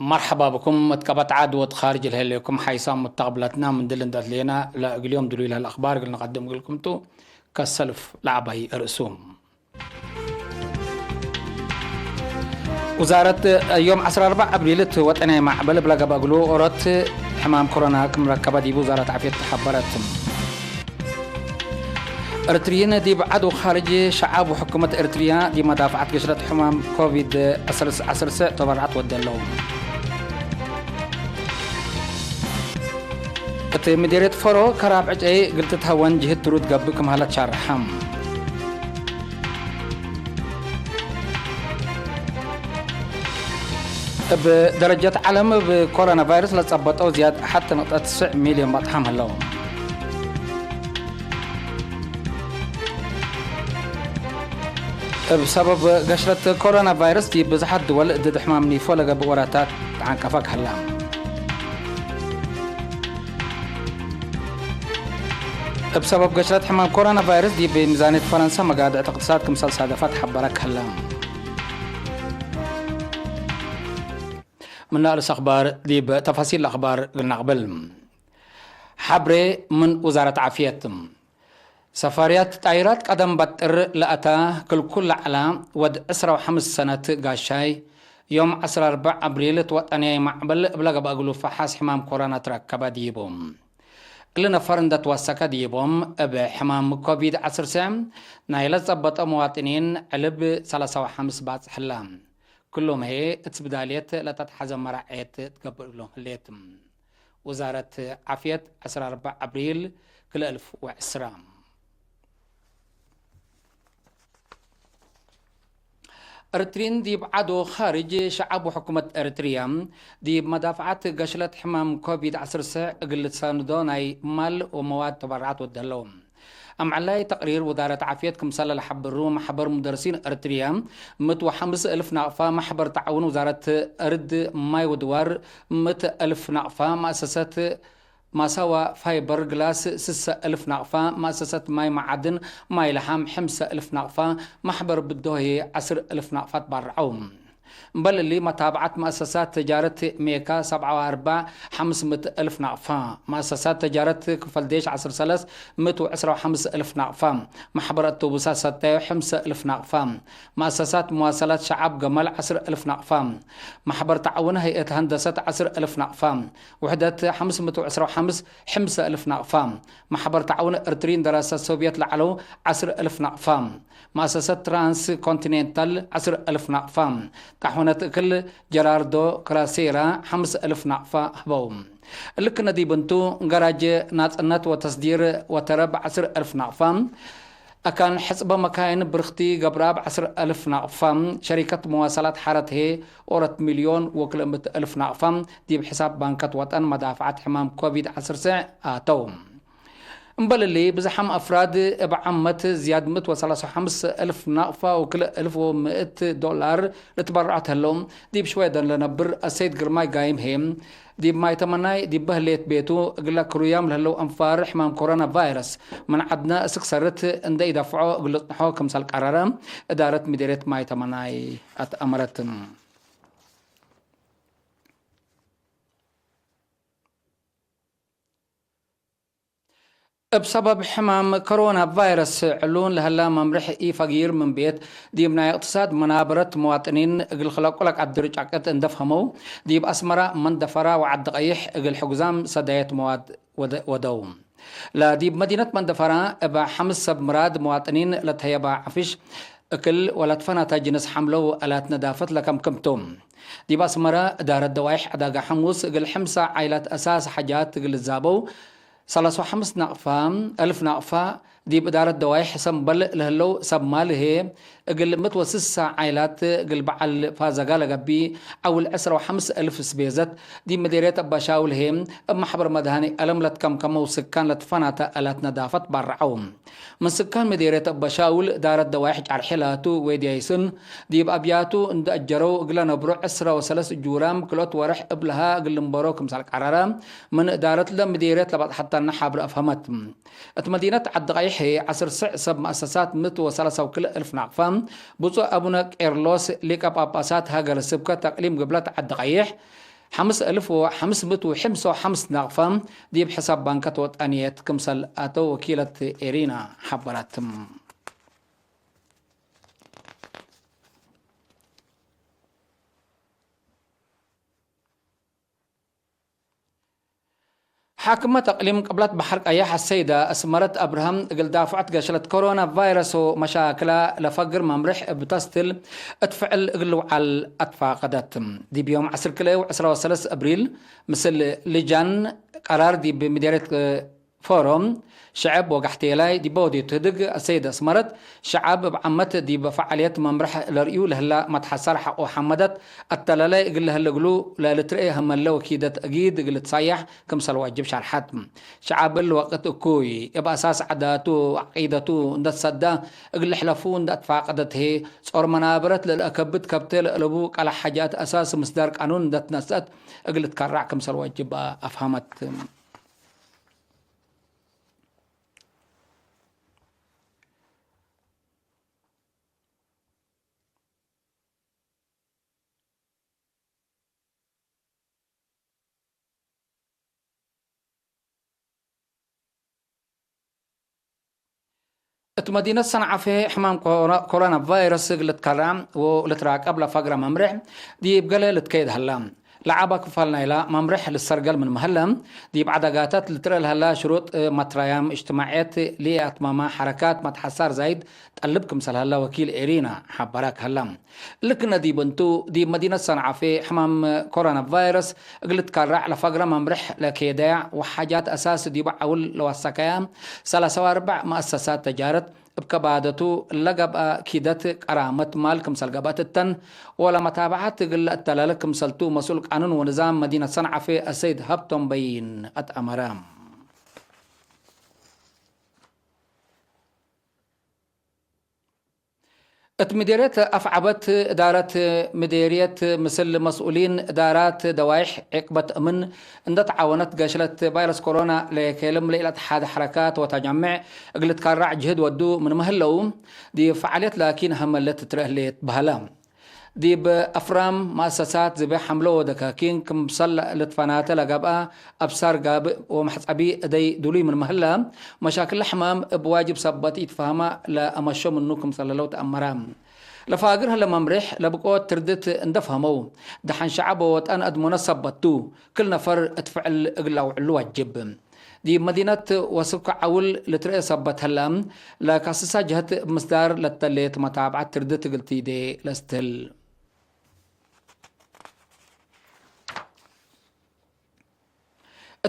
مرحبا بكم متكبت عدوة خارج الهليكم حيسام متقبلتنا من دلندات لينا لا اليوم دلوا لها الأخبار قلنا نقدم لكم تو كالسلف لعبه رسوم. وزارة يوم 14 أبريل وطنية معبل بلا قبقلو أورت حمام كورونا كمركبة دي وزارة عافية تحبرت إرتريين دي بعدو خارج شعب وحكومة إرتريا دي مدافعة قشرة حمام كوفيد 19 تبرعت ودلهم مديرية فرو كراب عجي قلت تهون جهة ترود قبكم هلا تشارحام بدرجة علم بكورونا فيروس لتصبطوا زيادة حتى نقطة 9 مليون بطحام هلوم بسبب قشرة كورونا فيروس دي بزحت دول ضد حمام نيفو لقى بوراتات عن كفاك هلام بسبب قشرة حمام كورونا فيروس دي بميزانية فرنسا مقاعد اقتصاد كمسال صادفات حبرك هلام من نقل أخبار دي بتفاصيل الأخبار قلنا قبل حبري من وزارة عافيتهم سفاريات طائرات قدم بطر لأتا كل على ود 15 سنة قاشاي يوم 14 أبريل توطنية معبل بلغ بأقلو فحاس حمام كورونا تركب ديبهم لنا فرندة توسكا ديبهم بحمام كوفيد 19 نايلة زبط مواطنين علب 35 باس حلام كلهم هي اتبداليت لتتحزم مرعيت تقبل لهم الليتم وزارة عافية 14 أبريل كل 1010 إرترين دي بعدو خارج شعب وحكومة إرتريا دي مدافعات قشلة حمام كوفيد 19 قلت ساندون أي مال ومواد تبرعات والدلوم أم علي تقرير وزارة عافيتكم صلى لحب الروم محبر مدرسين إرتريا 105,000 نقفة محبر تعاون وزارة أرد ماي ودوار 100,000 نقفة مؤسسات ما سوى فايبر جلاس 6,000 نقفة مؤسسة ماي معدن ماي لحام 5,000 نقفة محبر بدوهي 10,000 نقفة تبرعوم بل اللي متابعة مؤسسات تجارة ميكا 7 500,000 نقفة مؤسسات تجارة كفلديش 10 125,000 نقفة محبر التوبوسات 5,000 نقفة مؤسسات مواصلات شعب جمال 10,000 نقفة محبر تعاون هيئة هندسة 10,000 نقفة وحدة 525,000 نقفة محبر تعاون إرترين دراسة سوفيت لعلو 10,000 نقفة مؤسسة ترانس كونتيننتال 10,000 نقفة هنا كل جراردو كراسيرا 5,000 نقفة هبوم لك ندي بنتو غراج نات وتصدير وترب 10,000 نقفة أكان حسب مكاين برختي قبراب 10,000 نقفة شركة مواصلات حارته أورت 1,000,000 نقفة دي بحساب بنكة وطن مدافعة حمام كوفيد 19 آتوم مبل اللي بزحم أفراد بعمت زياد 135,000 نقفة وكل 1,100 دولار لتبرعت هلهم دي بشوية لنبر السيد قرماي قايم هم دي ما يتمنى دي بهليت بيتو قل كرويام لهلو أنفار حمام كورونا فيروس من عدنا سكسرت اندي يدفعوا قلت نحوكم سالك عرارة إدارة مديرية ما يتمنى أتأمرت بسبب حمام كورونا فيروس علون لهلا ممرح فقير من بيت دي بناء اقتصاد منابرة مواطنين قل خلق لك عالدرج عقد اندفهمو دي بأسمرة من دفرة وعد قيح قل حقزام صدايات مواد ودوم لا دي بمدينة من دفرة ابا 5 مراد مواطنين لتهيبا عفش اكل ولا تفنى تجنس حملو الات ندافت لكم كمتم دي بأسمرة دار الدوايح عداقا حموس قل حمسة عائلات اساس حاجات قل الزابو 35 نقفة 1,000 نقفة دي بدارة دوايح سنبل لهلو سب ماله قل متوسس عائلات قل بعل فازقال قبي أول 15,000 سبيزت دي مديرية بشاول هم محبر مدهاني ألم لتكم وسكان لتفنات ألات ندافت برعوم من سكان مديرية بشاول دارة دوايح عرحلاتو ويديسن دي بأبياتو اند أجرو قل نبرو 10 جورام كلوت ورح قبلها قل مبروك مسالك عرارة من دارة لمديرية لبعض حتى نحبر أفهمت مدينة عد غيحي 10 سب مؤسسات متوصلة وكل 1,000 نقفة بوصو أبونا كيرلوس ليك باباسات هاجر السبكة تقليم قبلة عد غيح 5,555 نغفة دي بحساب بنكة وطنية كمسل أتو وكيلة إيرينا حبرت. حاكمة تقليم قبلت بحرق أياح السيدة أسمرت أبراهام قل دافعت قشلت كورونا فيروس ومشاكلها لفقر ممرح بتستل اتفعل قلوا على الأطفاء قدات دي بيوم 10 كيلو 13 أبريل مثل لجان قرار دي بمديرية فورم شعب وقحتيلاي دي بودي تدق السيدة اسمرت شعب بعمت دي بفعاليات ممرح لرئيو لهلا متحسر حق وحمدت التلالاي قل لهلا قلو لا لترئي هم اللو كيدت أجيد قل تصيح كم سلواجب شعر حتم شعب الوقت كوي يبقى أساس عاداته عقيدته ندت صدا قل حلفون ندت فاقدت هي صور منابرت للأكبت كبتل ألبوك على حاجات أساس مصدر قانون ندت نسأت قل تكرع كم سلواجب أفهمت. مدينة صنعاء في حمام كورونا فيروس قلت كرام ولتراقب لفقرة ممرح دي بقلة لتكيد هلام لعبة كفالنا إلى ممرح للسرقل من مهلم دي بعد قاتات لترى لهلا شروط متريام اجتماعيات لأتماما حركات متحسر زايد تقلبكم سل هلا وكيل إيرينا حبراك هلام لكن دي بنتو دي مدينة صنعاء في حمام كورونا فيروس قلت كرع لفقرة ممرح لكيداع وحاجات أساس دي بعول لوسكيام 43 مؤسسات تجارت بكبادته لقب كيدت قرامت مالكم سلقبات التن ولا متابعات قل التلالكم سلتو مسؤول قانون ونظام مدينة صنعاء في السيد هبتم بين أتأمرام. مديرية أفعبت إدارة مديرية مثل مسؤولين إدارات دوايح عقبة من إن تعاونت قاشلة فيروس كورونا لكلم ليلة حاد حركات وتجمع قلت كارع جهد ودو من مهلو دي فعاليات لكن هملت ترهلت بهلام دي بأفرام مؤسسات زي حملو دكاكين كم بصل لطفانات لقابا أبصار قاب ومحسابي دي دولي من مهلا مشاكل الحمام بواجب سبات يتفهمها لأمشو منكم صلى الله تأمرام لفاقرها لما مريح لبقوت تردت اندفهمو دحن شعبه وطان أد منصبتو كل نفر اتفعل اقلاو علوة جب دي مدينة وسوق عول لترئي صبت هلام لكاسسا جهة مصدار للتليت متابعة تردت قلتي دي لستل.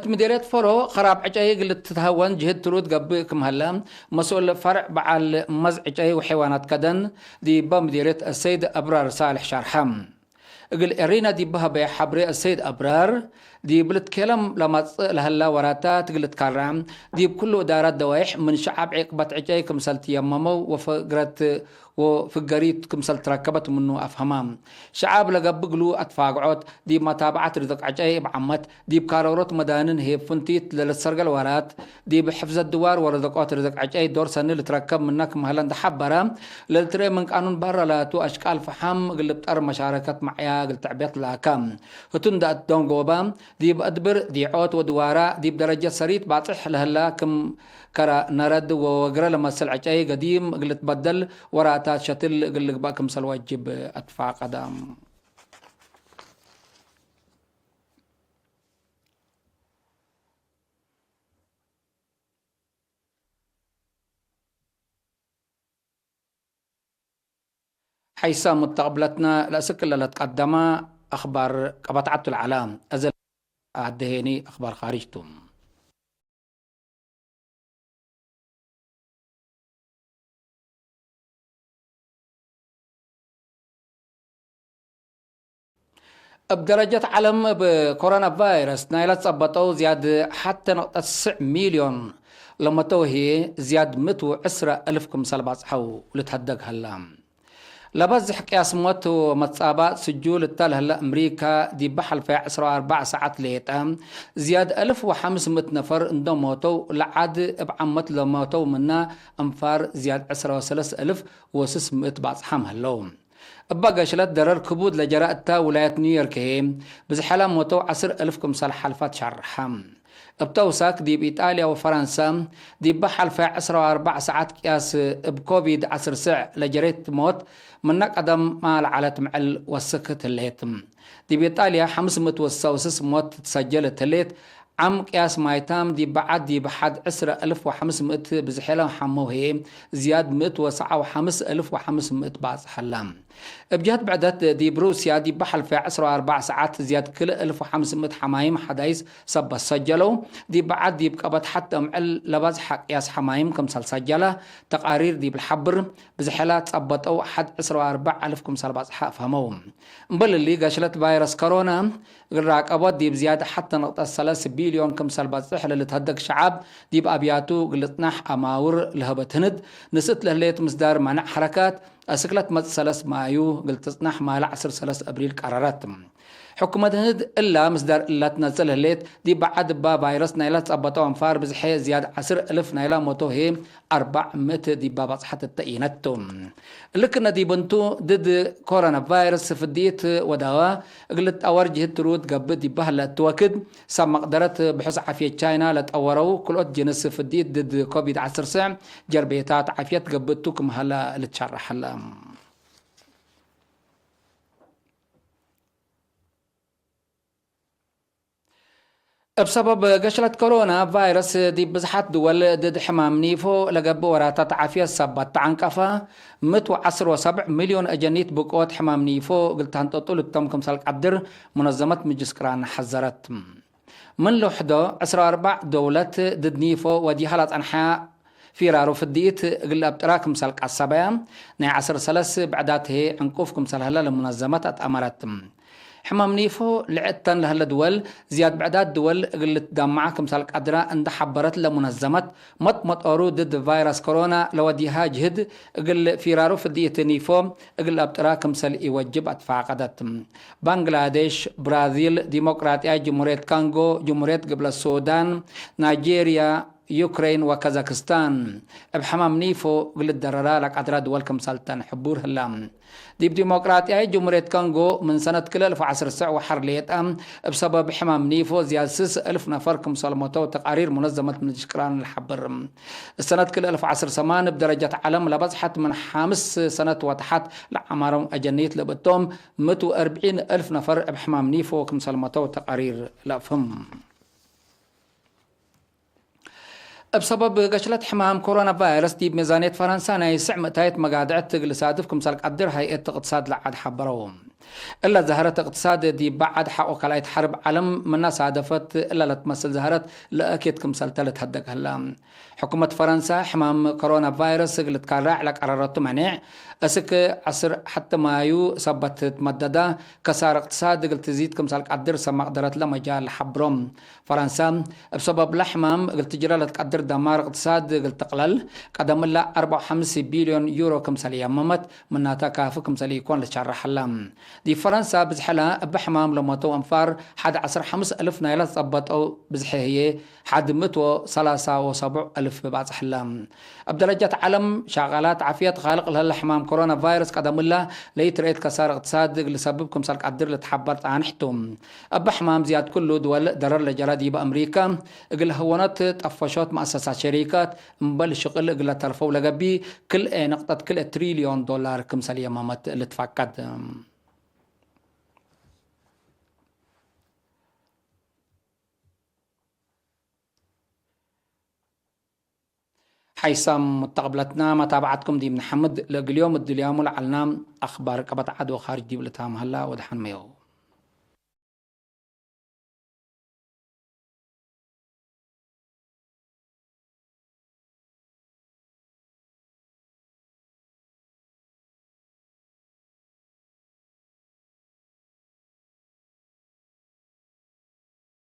مديرية فرو خراب عجاي قلت تتهون جهد ترود قبكم هلام مسؤول فرع بعال مزع عجاي وحيوانات كدن دي بمديرية السيد أبرار صالح شرحم قل إرينا دي بها بحبري السيد أبرار دي بلت كلام لما لهلا وراتات قلت كرام دي بكل إدارات دوايح من شعب عقبة عجاي كمسال تيممو وفقرت وفقريت كمسال تركبت منه أفهمام شعب لقبقلو أتفاقعات دي متابعة رزق عجاي بعمت دي بكارورات مدانن هي فنتيت للسرقل ورات دي بحفظ الدوار ورزقات رزق عجاي دور سنة لتركب منك مهلا دحبرا للتري من قانون برا لا تو أشكال فحم قلت أر مشاركات معيا قلت عبيط لاكام هتندا الدون قوبام دي بأدبر دي عوت ودوارا دي بدرجة سريت باطح لهلا كم كرا نرد وقرا لما سلعجاي قديم قلت بدل وراتات شتل قلت باكم سلواجب أدفع قدام. حيث متقبلتنا لأسكال اللي تقدم أخبار قبطعة العلام أزل أعدهيني أخبار خارجتم. بدرجة علم بكورونا فيروس نايلت صبتو زياد حتى نقطة 9 مليون لما توهي زياد 110,000 كم سلبات حو لتهدق هلام لبز حكي اسموت ومتصابات سجول التال هلا امريكا دي بحل في 14 ساعات ليتام زياد 1500 نفر اندم موتو لعاد بعمت لموتو منا انفار زياد 13,600 بعض حام هلوم بقى شلت درر كبود لجراءة ولاية نيويورك هي بزحلا موتو 10,000 كمسال حلفات شرحم بتوساك دي بإيطاليا وفرنسا دي بحلفة 14 ساعات قياس بكوفيد 10 ساعة لجريت موت من قدم مال على تمعل وسكت الليتم دي بإيطاليا 500 وسوسس موت تسجلت الليت عم قياس مايتام دي بعد دي بحد 10,500 بزحلا حموه زياد 195,500 باز حلام بجهة بعدت دي بروسيا دي بحل في 14 ساعات زياد كل 1,500 حمايم حدايس سب سجلوا دي بعد دي بقبت حتى معل لباز حق ياس حمايم كمسال سجله تقارير دي بالحبر بزحلات صبتوا حد 14,000 كمسال باز حق فهموا مبل اللي قاشلت فيروس كورونا الراقبات دي بزيادة حتى نقطة 3 بليون كمسال باز حل اللي تهدك شعب دي بأبياتو قلتناح أماور لهبت هند نسيت لهليت مصدار منع حركات أسكلت مت 3 مايو قلت تصنح مال 10 3 أبريل قرارات حكومة هند إلا مصدر إلا تنزل الليت دي بعد با فيروس نايلا تصبتو أنفار بزحي زيادة 10,000 نايلا موتو هي 400 دي بابا صحت التأيينتهم لكن دي بنتو ضد كورونا فيروس فديت ودواء قلت أورجه الترود قبل دي بهلا توكد سام مقدرت بحث عافية تشاينا لتأوروا كل جنس فديت ضد كوفيد 10 ساعة جربيتات عافية قبلتكم هلا لتشرح هلا بسبب قشرة كورونا فيروس دي بزحت دول ضد حمام نيفو لقب وراتات عافية سبت عنقفة 117 مليون أجنيت بقوت حمام نيفو قلت هنطول التمكم سالك عبدر منظمة مجسكران حذرت من لوحده 14 دولة ضد نيفو ودي حالات أنحاء في رارو فديت قل بتراكم سالك عصبية ناي 10 سلس بعداته عنقوفكم سالهلا لمنظمات أتأمرت حمام نيفو لعتن لهلا دول زياد بعداد دول قلت دمعكم سالك أدرا عند حبرت لمنظمة مط أورو ضد فيروس كورونا لو ديها جهد قل فيرارو فدية نيفو قل أبتراكم سال يوجب أدفع قدت بنغلاديش برازيل ديمقراطية جمهورية كونغو جمهورية قبل السودان نيجيريا يوكرين وكازاخستان بحمام نيفو قلت دررا لك أدرا دول كم سالتان حبور هلام دي بديمقراطية جمهورية كونغو من سنة كل 1010 ساعة وحرليت بسبب حمام نيفو زيادة 6,000 نفر كمسال موتو تقارير منظمة من الشكران الحبر السنة كل 1010 سمان بدرجة علم لبزحت من 5 سنة وتحت لعمارهم أجنيت لبتهم 140,000 نفر بحمام نيفو كمسال موتو تقارير لفهم بسبب قشلة حمام كورونا فيروس دي بميزانية فرنسا ناي سعمتايت مقادعت لسادفكم سالك قدر هيئة اقتصاد لعاد حبروهم إلا زهرت اقتصاد دي بعد حقو كلايت حرب علم من صادفت إلا لتمثل زهرت لأكيدكم سلتلت هدك هلا حكومة فرنسا حمام كورونا فيروس قلت كارع لك قرارات منع أسك عصر حتى مايو سبت تمددا كسار اقتصاد قلت تزيدكم سالك قدر سما قدرت لمجال حبرم فرنسا بسبب الحمام قلت تجرى لتقدر دمار اقتصاد قلت تقلل قدم الله 4.5 بليون يورو كمسال يممت من ناتا كافو كمسال يكون لتشرح اللام دي فرنسا بزحلا بحمام لموتو أنفار حد 15,000 نايلة صبتو بزحيه حد 173,000 ببعض حلام بدرجة علم شغالات عافية خالق لها الحمام كورونا فيروس قدم الله ليت رأيت كسار اقتصاد لسببكم سالك قدر لتحبرت عن حتم حمام زياد كله دول درر لجرادي بأمريكا قل هونات طفشات مؤسسات شركات مبل شغل قل ترفو لقبي كل نقطة كل تريليون دولار كمسال يمامات اللي تفقد حيثم متقبلتنا متابعتكم دي من محمد اليوم الدليام العلنام أخبار قبط عدو خارج دي بلتام هلا ودحن ميو